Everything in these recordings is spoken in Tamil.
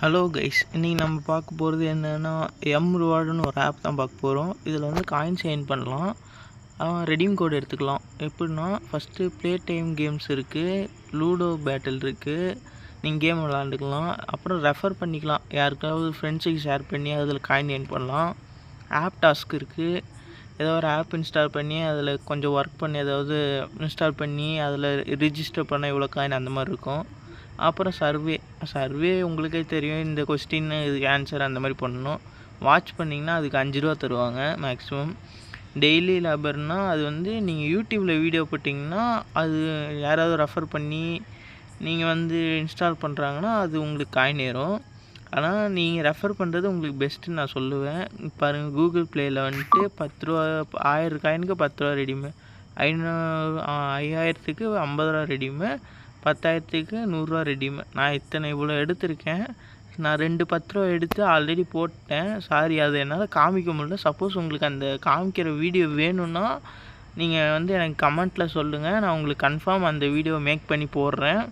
ஹலோ கைஸ், இன்றைக்கி நம்ம பார்க்க போகிறது என்னென்னா ரிவார்டுன்னு ஒரு ஆப் தான் பார்க்க போகிறோம். இதில் வந்து காயின்ஸ் எர்ன் பண்ணலாம், ரெடீம் கோட் எடுத்துக்கலாம். எப்படின்னா ஃபஸ்ட்டு ப்ளே டைம் கேம்ஸ் இருக்குது, லூடோ பேட்டில் இருக்குது, நீங்கள் கேம் விளாண்டுக்கலாம். அப்புறம் ரெஃபர் பண்ணிக்கலாம், யாருக்காவது ஃப்ரெண்ட்ஸுக்கு ஷேர் பண்ணி அதில் காயின் எர்ன் பண்ணலாம். ஆப் டாஸ்க் இருக்குது, ஏதோ ஒரு ஆப் இன்ஸ்டால் பண்ணி அதில் கொஞ்சம் ஒர்க் பண்ணி ஏதாவது இன்ஸ்டால் பண்ணி அதில் ரிஜிஸ்டர் பண்ண இவ்வளோ காயின் அந்த மாதிரி இருக்கும். அப்புறம் சர்வே உங்களுக்கே தெரியும், இந்த கொஸ்டின் இதுக்கு ஆன்சர் அந்த மாதிரி பண்ணணும். வாட்ச் பண்ணிங்கன்னா அதுக்கு 5 ரூபா தருவாங்க மேக்ஸிமம். டெய்லி லேபர்னால் அது வந்து நீங்கள் யூடியூப்பில் வீடியோ போட்டிங்கன்னா அது யாராவது ரெஃபர் பண்ணி நீங்கள் வந்து இன்ஸ்டால் பண்ணுறாங்கன்னா அது உங்களுக்கு காயின் ஏறும். ஆனால் நீங்கள் ரெஃபர் பண்ணுறது உங்களுக்கு பெஸ்ட்டுன்னு நான் சொல்லுவேன். பாருங்கள், கூகுள் ப்ளேயில் வந்துட்டு 10 ரூபா, 1000 காயினுக்கு 10 ரூபா ரெடிமு, 5000க்கு 50 ரூபா ரெடிமு, 10,000க்கு 100 ரூபா ரெடிமு. நான் இவ்வளோ எடுத்திருக்கேன். நான் 2 10 ரூபா எடுத்து ஆல்ரெடி போட்டேன். சாரி, அது என்னால் காமிக்க முடியல. சப்போஸ் உங்களுக்கு அந்த காமிக்கிற வீடியோ வேணும்னா நீங்கள் வந்து எனக்கு கமெண்ட்டில் சொல்லுங்கள், நான் உங்களுக்கு கன்ஃபார்ம் அந்த வீடியோ மேக் பண்ணி போடுறேன்.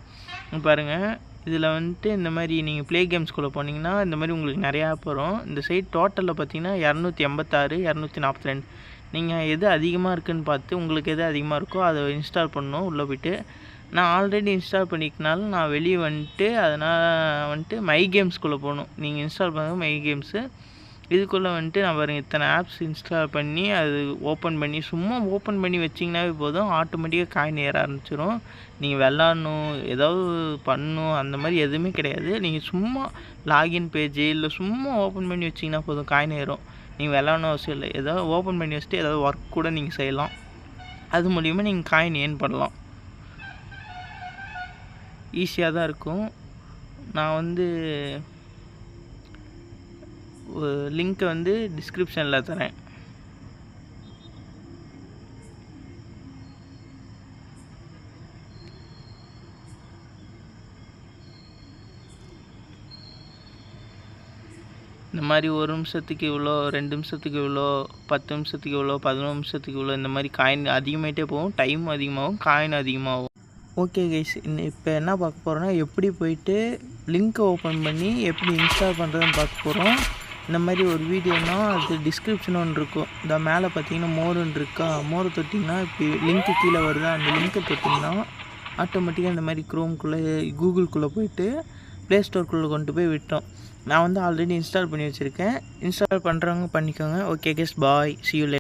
பாருங்கள், இதில் வந்துட்டு இந்த மாதிரி நீங்கள் ப்ளே கேம்ஸ்குள்ளே போனீங்கன்னா இந்த மாதிரி உங்களுக்கு நிறையா ஆப் வரும். இந்த சைட் டோட்டலில் பார்த்தீங்கன்னா 286, 242. நீங்கள் எது அதிகமாக இருக்குதுன்னு பார்த்து உங்களுக்கு எது அதிகமாக இருக்கோ அதை இன்ஸ்டால் பண்ணணும். உள்ளே போய்ட்டு நான் ஆல்ரெடி இன்ஸ்டால் பண்ணிக்கனால நான் வெளியே வந்துட்டு அதனால் வந்துட்டு மை கேம்ஸ்குள்ளே போகணும். நீங்கள் இன்ஸ்டால் பண்ணுங்கள் மை கேம்ஸு. இதுக்குள்ளே வந்துட்டு நான் பாருங்கள் இத்தனை ஆப்ஸ் இன்ஸ்டால் பண்ணி அது ஓப்பன் பண்ணி சும்மா ஓப்பன் பண்ணி வச்சிங்கனாவே போதும், ஆட்டோமேட்டிக்காக காயின் ஏற ஆரம்பிச்சிடும். நீங்கள் விளாட்ணும், ஏதாவது பண்ணணும் அந்த மாதிரி எதுவுமே கிடையாது. நீங்கள் சும்மா லாகின் பேஜ் இல்லை சும்மா ஓப்பன் பண்ணி வச்சிங்கன்னா போதும், காயின் ஏறும். நீங்கள் விளாட்ணும் அவசியம் இல்லை. ஏதாவது ஓப்பன் பண்ணி வச்சுட்டு ஏதாவது ஒர்க் கூட நீங்கள் செய்யலாம். அது மூலிமா நீங்கள் காயின் ஏர்ன் பண்ணலாம். ஈஸியாக தான் இருக்கும். நான் வந்து லிங்க்கை வந்து டிஸ்கிரிப்ஷனில் தரேன். இந்த மாதிரி 1 நிமிஷத்துக்கு இவ்வளோ, 2 நிமிஷத்துக்கு இவ்வளோ, 10 நிமிஷத்துக்கு இவ்வளோ, 11 நிமிஷத்துக்கு இவ்வளோ, இந்த மாதிரி காயின் அதிகமாகிட்டே போகும். டைம் அதிகமாகும், காயின் அதிகமாகும். ஓகே கைஸ், இப்போ என்ன பார்க்க போகிறோன்னா எப்படி போயிட்டு லிங்க்கை ஓப்பன் பண்ணி எப்படி இன்ஸ்டால் பண்ணுறதுன்னு பார்க்க போகிறோம். இந்த மாதிரி ஒரு வீடியோனா அது டிஸ்கிரிப்ஷன் ஒன்று இருக்கும். இந்த மேலே பார்த்தீங்கன்னா மோருன்னு இருக்கா, மோரை தொட்டிங்கன்னா இப்போ லிங்க்கு கீழே வருதா, அந்த லிங்க்கை தொட்டிங்கன்னா ஆட்டோமேட்டிக்காக இந்த மாதிரி க்ரோம்குள்ளே கூகுள்குள்ளே போயிட்டு ப்ளே ஸ்டோருக்குள்ளே கொண்டு போய் விட்டோம். நான் வந்து ஆல்ரெடி இன்ஸ்டால் பண்ணி வச்சுருக்கேன். இன்ஸ்டால் பண்ணுறவங்க பண்ணிக்கோங்க. Okay guys, bye, see you later.